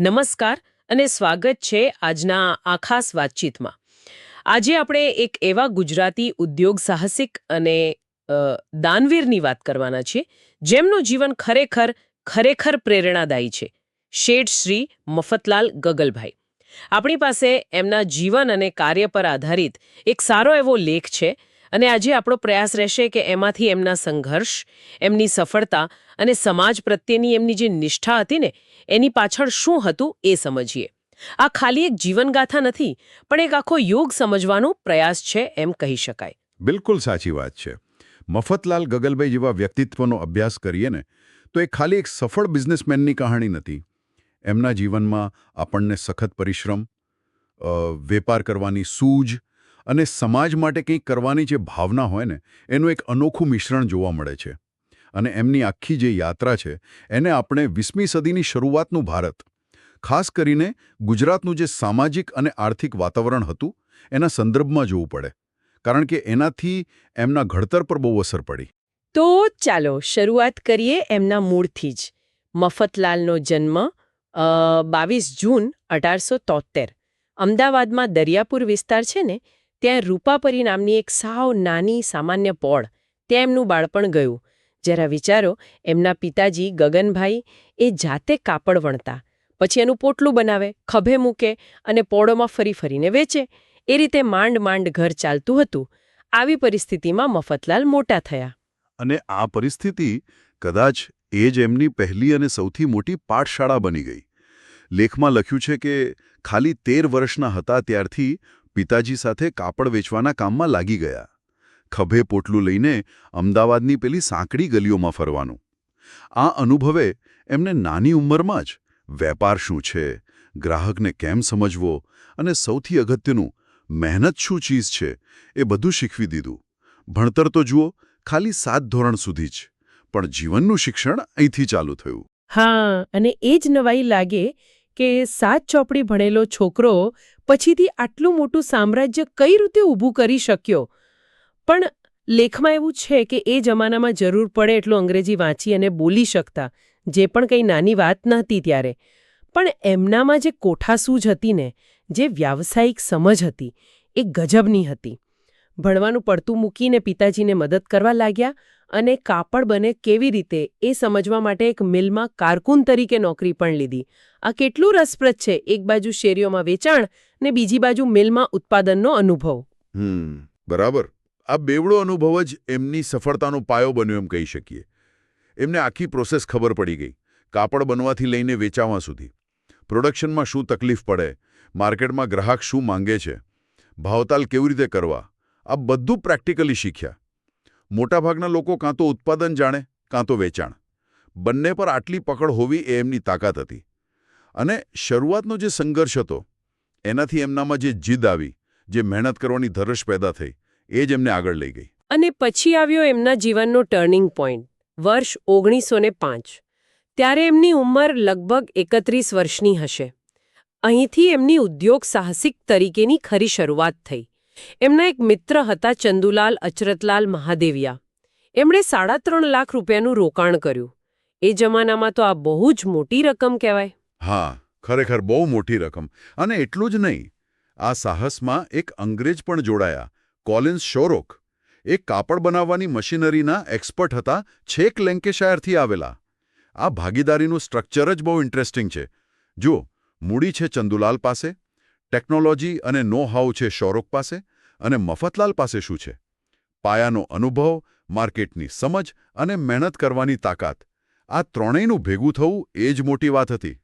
નમસ્કાર અને સ્વાગત છે આજના આ ખાસ વાતચીતમાં. આજે આપણે એક એવા ગુજરાતી ઉદ્યોગ સાહસિક અને દાનવીરની વાત કરવાના છીએ જેમનું જીવન ખરેખર ખરેખર પ્રેરણાદાયી છે. શેઠ શ્રી મફતલાલ ગગલભાઈ. આપણી પાસે એમના જીવન અને કાર્ય પર આધારિત એક સારો એવો લેખ છે અને આજે આપણો પ્રયાસ રહેશે કે એમાંથી એમના સંઘર્ષ, એમની સફળતા અને સમાજ પ્રત્યેની એમની જે નિષ્ઠા હતી ને એની પાછળ શું હતું એ સમજીએ. આ ખાલી એક જીવનગાથા નથી, પણ એક આખો યુગ સમજવાનો પ્રયાસ છે એમ કહી શકાય. બિલકુલ સાચી વાત છે. મફતલાલ ગગલભાઈ જેવા વ્યક્તિત્વનો અભ્યાસ કરીએ ને તો એ ખાલી એક સફળ બિઝનેસમેનની કહાણી નથી. એમના જીવનમાં આપણને સખત પરિશ્રમ, વેપાર કરવાની સૂઝ અને સમાજ માટે કંઈક કરવાની જે ભાવના હોય ને એનું એક અનોખું મિશ્રણ જોવા મળે છે. અને એમની આખી જે યાત્રા છે એને આપણે 20મી સદીની શરૂઆતનું ભારત, ખાસ કરીને ગુજરાતનું જે સામાજિક અને આર્થિક વાતાવરણ હતું એના સંદર્ભમાં જોવું પડે, કારણ કે એનાથી એમના ઘડતર પર બહુ અસર પડી. તો ચાલો શરૂઆત કરીએ એમના મૂળથી જ. મફતલાલનો જન્મ 22 જૂન 1873 અમદાવાદમાં દરિયાપુર વિસ્તાર છે ને ત્યાં રૂપાપરી નામની એક સાવ નાની સામાન્ય પોળ, ત્યાં એમનું બાળપણ ગયું. જરા વિચારો, એમના પિતાજી ગગનભાઈ એ જાતે કાપડ વણતા, પછી એનું પોટલું બનાવે, ખભે મૂકે અને પોળોમાં ફરી ફરીને વેચે. એ રીતે માંડ માંડ ઘર ચાલતું હતું. આવી પરિસ્થિતિમાં મફતલાલ મોટા થયા. અને આ પરિસ્થિતિ કદાચ એ જ એમની પહેલી અને સૌથી મોટી પાઠશાળા બની ગઈ. લેખમાં લખ્યું છે કે ખાલી 13 વર્ષના હતા ત્યારથી પિતાજી સાથે કાપડ વેચવાના કામમાં લાગી ગયા. ખભે પોટલું લઈને અમદાવાદની પેલી સાંકડી ગલીઓમાં ફરવાનું. આ અનુભવે એમને નાની ઉંમરમાં જ વેપાર શું છે, ગ્રાહકને કેમ સમજવો અને સૌથી અગત્યનું મહેનત શું ચીજ છે એ બધું શીખવી દીધું. ભણતર તો જુઓ ખાલી 7 ધોરણ સુધી જ, પણ જીવનનું શિક્ષણ અહીંથી ચાલુ થયું. હા, અને એ જ નવાઈ લાગે કે 7 ચોપડી ભણેલો છોકરો પછીથી આટલું મોટું સામ્રાજ્ય કઈ રીતે ઊભું કરી શક્યો. પણ લેખમાં એવું છે કે એ જમાનામાં જરૂર પડે એટલું અંગ્રેજી વાંચી અને બોલી શકતા, જે પણ કંઈ નાની વાત નહોતી ત્યારે. પણ એમનામાં જે કોઠાસૂઝ હતી ને, જે વ્યાવસાયિક સમજ હતી, એ ગજબની હતી. ભણવાનું પડતું મૂકીને પિતાજીને મદદ કરવા લાગ્યા અને કાપડ બને કેવી રીતે એ સમજવા માટે એક મિલમાં કારકુન તરીકે નોકરી પણ લીધી. આ કેટલું રસપ્રદ છે, એક બાજુ શેરીઓમાં વેચાણ ને બીજી બાજુ મિલમાં ઉત્પાદનનો અનુભવ. બરાબર. આ બેવડો અનુભવ જ એમની સફળતાનો પાયો બન્યો એમ કહી શકીએ. એમને આખી પ્રોસેસ ખબર પડી ગઈ, કાપડ બનવાથી લઈને વેચાવા સુધી. પ્રોડક્શનમાં શું તકલીફ પડે, માર્કેટમાં ગ્રાહક શું માંગે છે, ભાવતાલ કેવી રીતે કરવા, આ બધું પ્રેક્ટિકલી શીખ્યા. મોટાભાગના લોકો કાં તો ઉત્પાદન જાણે કાં તો વેચાણ. બંને પર આટલી પકડ હોવી એ એમની તાકાત હતી. અને શરૂઆતનો જે સંઘર્ષ હતો એનાથી એમનામાં જે જીદ આવી, જે મહેનત કરવાની ધરશ પેદા થઈ, એ જ એમને આગળ લઈ ગઈ. અને પછી આવ્યો એમના જીવનનો ટર્નિંગ પોઈન્ટ, વર્ષ 1905. ત્યારે એમની ઉંમર લગભગ 31 વર્ષની હશે. અહીંથી એમની ઉદ્યોગ સાહસિક તરીકેની ખરી શરૂઆત થઈ. એમના એક મિત્ર હતા ચંદુલાલ અચરતલાલ મહાદેવિયા. એમણે 3.5 લાખ રૂપિયાનું રોકાણ કર્યું. એ જમાનામાં તો આ બહુ જ મોટી રકમ કહેવાય. હા, ખરેખર બહુ મોટી રકમ. અને એટલું જ નહીં, આ સાહસમાં એક અંગ્રેજ પણ જોડાયા, કોલિન્સ શોરોક. એ કાપડ બનાવવાની મશીનરીના એક્સપર્ટ હતા, છેક લેન્કેશાયરથી આવેલા. આ ભાગીદારીનું સ્ટ્રક્ચર જ બહુ ઇન્ટરેસ્ટિંગ છે. જુઓ, મૂડી છે ચંદુલાલ પાસે, ટેકનોલોજી અને નો હાઉ છે શોરોક પાસે, અને મફતલાલ પાસે શું છે? પાયાનો અનુભવ, માર્કેટની સમજ અને મહેનત કરવાની તાકાત. આ ત્રણેયનું ભેગું થવું એ જ મોટી વાત હતી.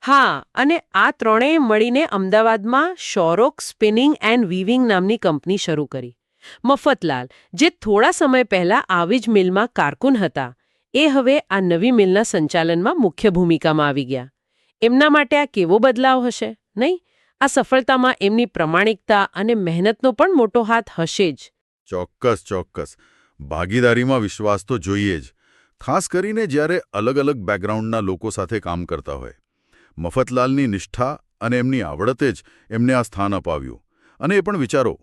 હા, અને આ ત્રણેય મળીને અમદાવાદમાં શોરોક સ્પિનિંગ એન્ડ વીવિંગ નામની કંપની શરૂ કરી. મફતલાલ, જે થોડા સમય પહેલા આવી જ મિલમાં કારકુન હતા, એ હવે આ નવી મિલના સંચાલનમાં મુખ્ય ભૂમિકામાં આવી ગયા. એમના માટે આ કેવો બદલાવ હશે, નહીં? આ સફળતામાં એમની પ્રમાણિકતા અને મહેનતનો પણ મોટો હાથ હશે જ. ચોક્કસ, ચોક્કસ. ભાગીદારીમાં વિશ્વાસ તો જોઈએ જ, ખાસ કરીને જ્યારે અલગ અલગ બેકગ્રાઉન્ડના લોકો સાથે કામ કરતા હોય. મફતલાલની નિષ્ઠા અને એમની આવડતે જ એમને આ સ્થાન અપાવ્યું. અને એ પણ વિચારો,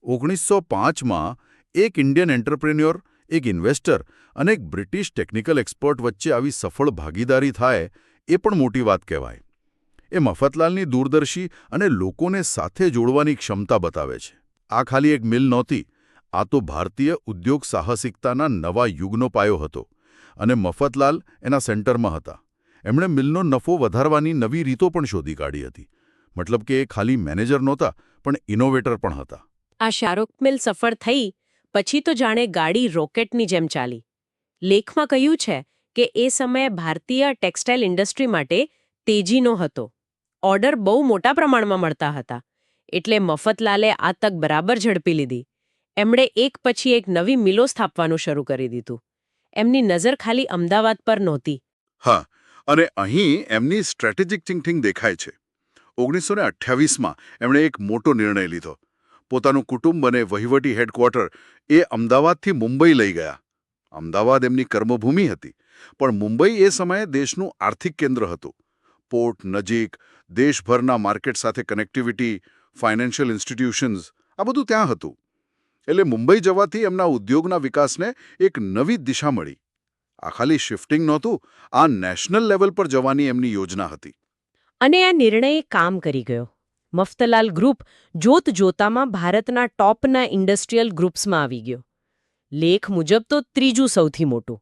1905માં એક ઇન્ડિયન એન્ટરપ્રેન્યોર, એક ઇન્વેસ્ટર અને એક બ્રિટિશ ટેકનિકલ એક્સપર્ટ વચ્ચે આવી સફળ ભાગીદારી થાય એ પણ મોટી વાત કહેવાય. એ મફતલાલની દૂરદર્શી અને લોકોને સાથે જોડવાની ક્ષમતા બતાવે છે. આ ખાલી એક મિલ નહોતી, આ તો ભારતીય ઉદ્યોગ સાહસિકતાના નવા યુગનો પાયો હતો અને મફતલાલ એના સેન્ટરમાં હતા. એમણે મિલનો નફો વધારવાની નવી રીતો પણ શોધી કાઢી હતી. મતલબ કે એ ખાલી મેનેજર નહોતા, પણ ઇનોવેટર પણ હતા. આ શાહરૂખ મિલ સફળ થઈ પછી તો જાણે ગાડી રોકેટની જેમ ચાલી. લેખમાં કહ્યું છે કે એ સમયે ભારતીય ટેક્સટાઇલ ઇન્ડસ્ટ્રી માટે તેજીનો હતો. ઓર્ડર બહુ મોટા પ્રમાણમાં મળતા હતા. એટલે મફતલાલે આ તક બરાબર ઝડપી લીધી. એમણે એક પછી એક નવી મિલો સ્થાપવાનું શરૂ કરી દીધું. એમની નજર ખાલી અમદાવાદ પર નહોતી. હા, અને અહીં એમની સ્ટ્રેટેજિક થિંકિંગ દેખાય છે. 1928માં એમણે એક મોટો નિર્ણય લીધો. પોતાનું કુટુંબ અને વહીવટી હેડક્વાર્ટર એ અમદાવાદથી મુંબઈ લઈ ગયા. અમદાવાદ એમની કર્મભૂમિ હતી, પણ મુંબઈ એ સમયે દેશનું આર્થિક કેન્દ્ર હતું. પોર્ટ નજીક, દેશભરના માર્કેટ સાથે કનેક્ટિવિટી, ફાઇનાન્શિયલ ઇન્સ્ટિટ્યુશન્સ, આ બધું ત્યાં હતું. એટલે મુંબઈ જવાથી એમના ઉદ્યોગના વિકાસને એક નવી દિશા મળી. આ ખાલી શિફ્ટિંગ નહોતું, આ નેશનલ લેવલ પર જવાની એમની યોજના હતી. અને આ નિર્ણય કામ કરી ગયો. મફતલાલ ગ્રુપ જોત જોતામાં ભારતના ટોપના ઇન્ડસ્ટ્રીયલ ગ્રુપ્સમાં આવી ગયો. લેખ મુજબ તો ત્રીજું સૌથી મોટું.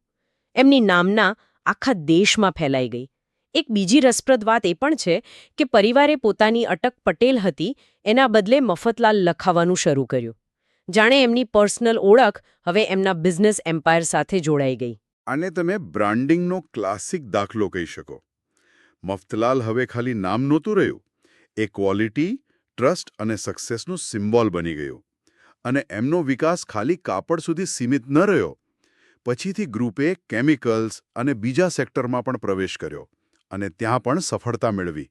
એમની નામના આખા દેશમાં ફેલાઈ ગઈ. એક બીજી રસપ્રદ વાત એ પણ છે કે પરિવારે પોતાની અટક પટેલ હતી એના બદલે મફતલાલ લખાવાનું શરૂ કર્યું. જાણે એમની પર્સનલ ઓળખ હવે એમના બિઝનેસ એમ્પાયર સાથે જોડાઈ ગઈ. આને તમે બ્રાન્ડિંગનો ક્લાસિક દાખલો કહી શકો. મફતલાલ હવે ખાલી નામ નહોતું રહ્યું, એ ક્વોલિટી, ટ્રસ્ટ અને સક્સેસનું સિમ્બોલ બની ગયું. અને એમનો વિકાસ ખાલી કાપડ સુધી સીમિત ન રહ્યો. પછીથી ગ્રુપે કેમિકલ્સ અને બીજા સેક્ટરમાં પણ પ્રવેશ કર્યો અને ત્યાં પણ સફળતા મેળવી.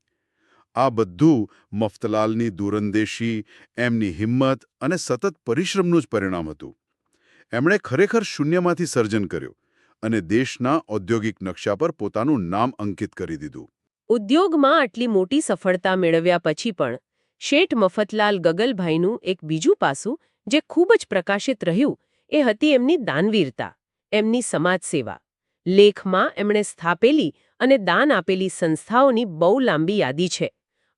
આ બધું મફતલાલની દૂરંદેશી, એમની હિંમત અને સતત પરિશ્રમનું જ પરિણામ હતું. એમણે ખરેખર શૂન્યમાંથી સર્જન કર્યું અને દેશના ઔદ્યોગિક નકશા પર પોતાનું નામ અંકિત કરી દીધું. ઉદ્યોગમાં આટલી મોટી સફળતા મેળવ્યા પછી પણ શેઠ મફતલાલ ગગલભાઈનું એક બીજું પાસું જે ખૂબ જ પ્રકાશિત રહ્યું એ હતી એમની દાનવીરતા, એમની સમાજ સેવા. લેખમાં એમણે સ્થાપેલી અને દાન આપેલી સંસ્થાઓની બહુ લાંબી યાદી છે.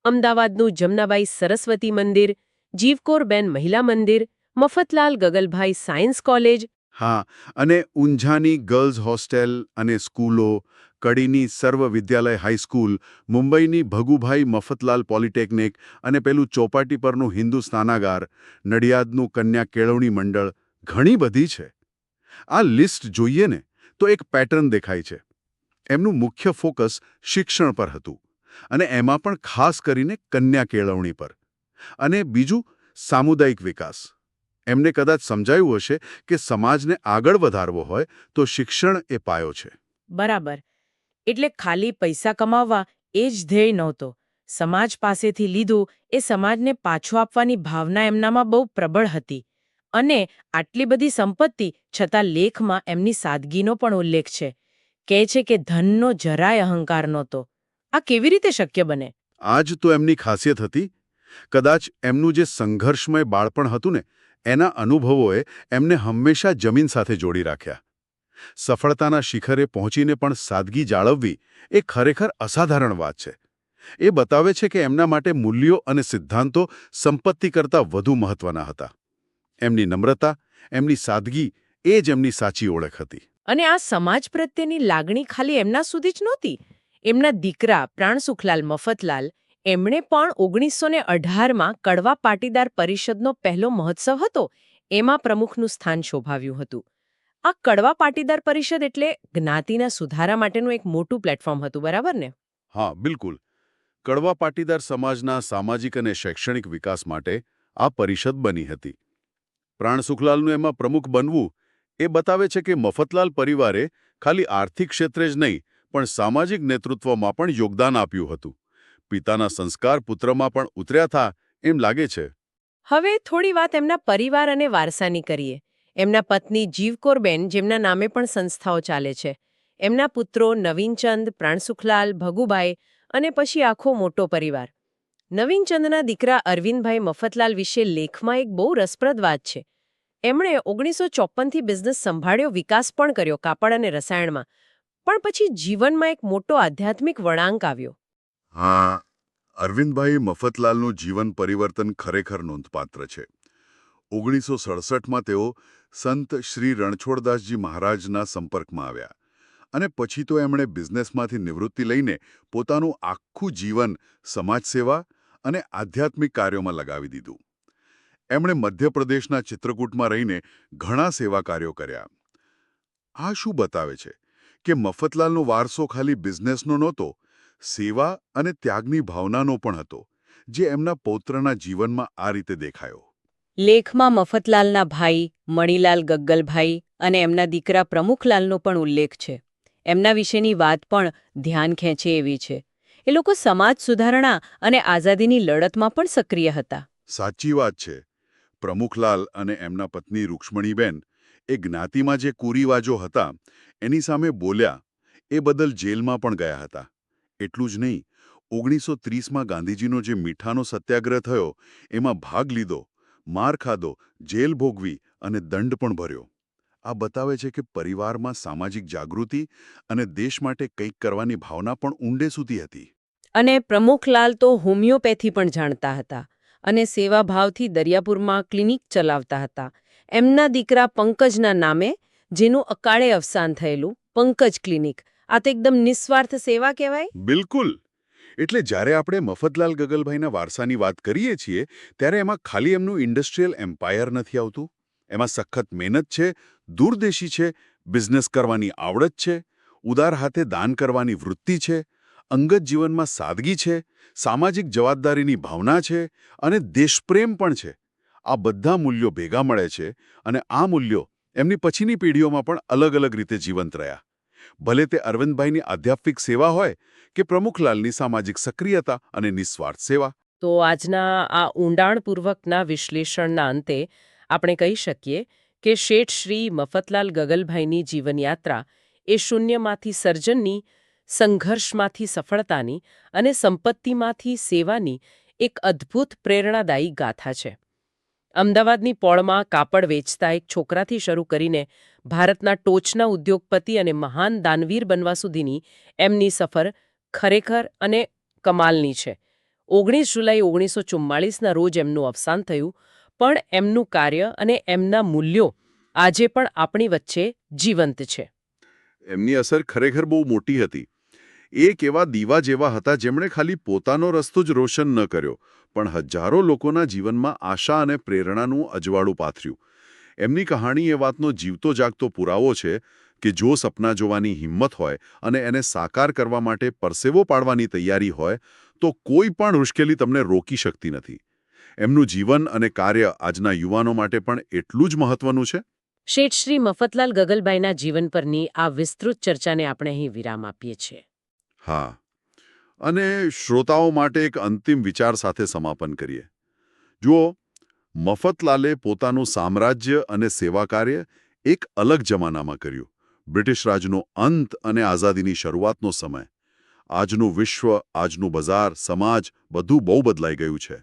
અમદાવાદનું જમનાબાઈ સરસ્વતી મંદિર, જીવકોરબેન મહિલા મંદિર, મફતલાલ ગગલભાઈ સાયન્સ કોલેજ. હા, અને ઊંઝાની ગર્લ્સ હોસ્ટેલ અને સ્કૂલો, કડીની સર્વ વિદ્યાલય હાઈસ્કૂલ, મુંબઈની ભગુભાઈ મફતલાલ પોલિટેકનિક અને પેલું ચોપાટી પરનું હિન્દુ સ્નાનાગાર, નડિયાદનું કન્યા કેળવણી મંડળ, ઘણી બધી છે. આ લિસ્ટ જોઈએ ને તો એક પેટર્ન દેખાય છે. એમનું મુખ્ય ફોકસ શિક્ષણ પર હતું અને એમાં પણ ખાસ કરીને કન્યા કેળવણી પર. અને બીજું સામુદાયિક વિકાસ. એમને કદાચ સમજાયું હશે કે સમાજને આગળ વધારવો હોય તો શિક્ષણ એ પાયો છે. બરાબર. એટલે ખાલી પૈસા કમાવવા એ જ ધ્યેય નહોતો. સમાજ પાસેથી લીધું એ સમાજને પાછું આપવાની ભાવના એમનામાં બહુ પ્રબળ હતી. અને આટલી બધી સંપત્તિ છતાં લેખમાં એમની સાદગીનો પણ ઉલ્લેખ છે. કહે છે કે ધનનો જરાય અહંકાર નહોતો. આ કેવી રીતે શક્ય બને? આ જ તો એમની ખાસિયત હતી. કદાચ એમનું જે સંઘર્ષમય બાળપણ હતું ને, એના અનુભવોએ એમને હંમેશા જમીન સાથે જોડી રાખ્યા. સફળતાના શિખરે પહોંચીને પણ સાદગી જાળવવી એ ખરેખર અસાધારણ વાત છે. એ બતાવે છે કે એમના માટે મૂલ્યો અને સિદ્ધાંતો સંપત્તિ કરતાં વધુ મહત્વના હતા. એમની નમ્રતા, એમની સાદગી એ જ એમની સાચી ઓળખ હતી. અને આ સમાજ પ્રત્યેની લાગણી ખાલી એમના સુધી જ નહોતી. એમના દીકરા પ્રાણસુખલાલ મફતલાલ એમણે પણ 1918માં કડવા પાટીદાર પરિષદનો પહેલો મહોત્સવ હતો એમાં પ્રમુખનું સ્થાન શોભાવ્યું હતું. આ કડવા પાટીદાર પરિષદ એટલે જ્ઞાતિના સુધારા માટેનું એક મોટું પ્લેટફોર્મ હતું, બરાબર ને? હા, બિલકુલ. કડવા પાટીદાર સમાજના સામાજિક અને શૈક્ષણિક વિકાસ માટે આ પરિષદ બની હતી. પ્રાણસુખલાલનું એમાં પ્રમુખ બનવું એ બતાવે છે કે મફતલાલ પરિવારે ખાલી આર્થિક ક્ષેત્રે જ નહીં પણ સામાજિક નેતૃત્વમાં પણ યોગદાન આપ્યું હતું. પિતાના સંસ્કાર પુત્રમાં પણ ઉતર્યા હતા એમ લાગે છે. હવે થોડી વાત એમના પરિવાર અને વારસાની કરીએ. એમના પત્ની જીવકોરબેન, જેમના નામે પણ સંસ્થાઓ ચાલે છે. એમના પુત્રો નવીનચંદ, પ્રાણસુખલાલ, ભગુભાઈ અને પછી આખો મોટો પરિવાર. નવીનચંદના દીકરા અરવિંદભાઈ મફતલાલ વિશે લેખમાં એક બહુ રસપ્રદ વાત છે. એમણે 1954થી બિઝનેસ સંભાળ્યો, વિકાસ પણ કર્યો કાપડ અને રસાયણમાં. પણ પછી જીવનમાં એક મોટો આધ્યાત્મિક વળાંક આવ્યો. હા, અરવિંદભાઈ મફતલાલનું જીવન પરિવર્તન ખરેખર નોંધપાત્ર છે. 1967માં તેઓ સંત શ્રી રણછોડદાસજી મહારાજના સંપર્કમાં આવ્યા અને પછી તો એમણે બિઝનેસમાંથી નિવૃત્તિ લઈને પોતાનું આખું જીવન સમાજસેવા અને આધ્યાત્મિક કાર્યોમાં લગાવી દીધું. એમણે મધ્યપ્રદેશના ચિત્રકૂટમાં રહીને ઘણા સેવા કાર્યો કર્યા. આ શું બતાવે છે કે મફતલાલનો વારસો ખાલી બિઝનેસનો નહોતો, સેવા અને ત્યાગની ભાવનાનો પણ હતો, જે એમના પૌત્રના જીવનમાં આ રીતે દેખાયો. લેખમાં મફતલાલના ભાઈ મણીલાલ ગગ્ગલભાઈ અને એમના દીકરા પ્રમુખલાલનો પણ ઉલ્લેખ છે. એમના વિશેની વાત પણ ધ્યાન ખેંચે એવી છે. એ લોકો સમાજ સુધારણા અને આઝાદીની લડતમાં પણ સક્રિય હતા. સાચી વાત છે. પ્રમુખલાલ અને એમના પત્ની રૂક્ષ્મણીબેન એ જ્ઞાતિમાં જે કુરિવાજો હતા એની સામે બોલ્યા એ બદલ જેલમાં પણ ગયા હતા. એટલું જ નહીં, 1930માં ગાંધીજીનો જે મીઠાનો સત્યાગ્રહ થયો એમાં ભાગ લીધો, માર ખાધો, જેલ ભોગવી અને દંડ પણ ભર્યો. આ બતાવે છે કે પરિવારમાં સામાજિક જાગૃતિ અને દેશ માટે કંઈક કરવાની ભાવના પણ ઊંડે સુધી હતી. અને પ્રમુખલાલ તો હોમિયોપેથી પણ જાણતા હતા અને સેવાભાવથી દરિયાપુરમાં ક્લિનિક ચલાવતા હતા. એમના દીકરા પંકજના નામે, જેનું અકાળે અવસાન થયેલું, પંકજ ક્લિનિક. આ તો એકદમ નિસ્વાર્થ સેવા કહેવાય. બિલકુલ. એટલે જ્યારે આપણે મફતલાલ ગગલભાઈના વારસાની વાત કરીએ છીએ ત્યારે એમાં ખાલી એમનું ઇન્ડસ્ટ્રીયલ એમ્પાયર નથી આવતું. એમાં સખત મહેનત છે, દૂરદેશી છે, બિઝનેસ કરવાની આવડત છે, ઉદાર હાથે દાન કરવાની વૃત્તિ છે, અંગત જીવનમાં સાદગી છે, સામાજિક જવાબદારીની ભાવના છે અને દેશપ્રેમ પણ છે. આ બધા મૂલ્યો ભેગા મળે છે અને આ મૂલ્યો એમની પછીની પેઢીઓમાં પણ અલગ અલગ રીતે જીવંત રહ્યા. ભલે તે અરવિંદભાઈની આધ્યાત્મિક સેવા હોય કે પ્રમુખલાલની સામાજિક સક્રિયતા અને નિસ્વાર્થ સેવા. તો આજના આ ઊંડાણપૂર્વકના વિશ્લેષણના અંતે આપણે કહી શકીએ કે શેઠ શ્રી મફતલાલ ગગલભાઈની જીવનયાત્રા એ શૂન્યમાંથી સર્જનની, સંઘર્ષમાંથી સફળતાની અને સંપત્તિમાંથી સેવાની એક અદ્ભુત પ્રેરણાદાયી ગાથા છે. અમદાવાદની પોળમાં કાપડ વેચતા એક છોકરાથી શરૂ કરીને ભારતના ટોચના ઉદ્યોગપતિ અને મહાન દાનવીર બનવા સુધીની એમની સફર ખરેખર અને કમાલની છે. 19 જુલાઈ 1944ના રોજ એમનું અવસાન થયું, પણ એમનું કાર્ય અને એમના મૂલ્યો આજે પણ આપણી વચ્ચે જીવંત છે. એમની અસર ખરેખર બહુ મોટી હતી. એક એવા દીવા જેવા હતા જેમણે ખાલી પોતાનો રસ્તો જ રોશન ન કર્યો, પણ હજારો લોકોના જીવનમાં આશા અને પ્રેરણાનું અજવાળું પાથર્યું. એમની કહાણી એ વાતનો જીવતો જાગતો પુરાવો છે કે જો સપના જોવાની હિંમત હોય અને એને સાકાર કરવા માટે પરસેવો પાડવાની તૈયારી હોય તો કોઈ પણ મુશ્કેલી તમને રોકી શકતી નથી. એમનું જીવન અને કાર્ય આજના યુવાનો માટે પણ એટલું જ મહત્વનું છે. શેઠ શ્રી મફતલાલ ગગલભાઈના જીવન પરની આ વિસ્તૃત ચર્ચાને આપણે અહીં વિરામ આપીએ છીએ. હા, અને શ્રોતાઓ માટે એક અંતિમ વિચાર સાથે સમાપન કરીએ. જુઓ, મફતલાલે પોતાનું સામ્રાજ્ય અને સેવા કાર્ય એક અલગ જમાનામાં કર્યું. બ્રિટિશ રાજનો અંત અને આઝાદીની શરૂઆતનો સમય. આજનું વિશ્વ, આજનું બજાર, સમાજ બધું બહુ બદલાઈ ગયું છે.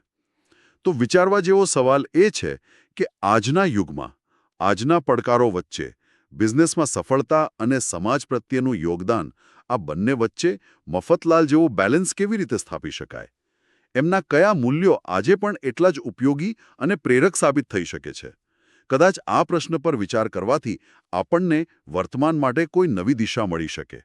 તો વિચારવા જેવો સવાલ એ છે કે આજના યુગમાં, આજના પડકારો વચ્ચે બિઝનેસમાં સફળતા અને સમાજ પ્રત્યેનું યોગદાન, આ બંને વચ્ચે મફતલાલ જેવો બેલેન્સ કેવી રીતે સ્થાપી શકાય? એમના કયા મૂલ્યો આજે પણ એટલા જ ઉપયોગી અને પ્રેરક સાબિત થઈ શકે છે? કદાચ આ પ્રશ્ન પર વિચાર કરવાથી આપણને વર્તમાન માટે કોઈ નવી દિશા મળી શકે.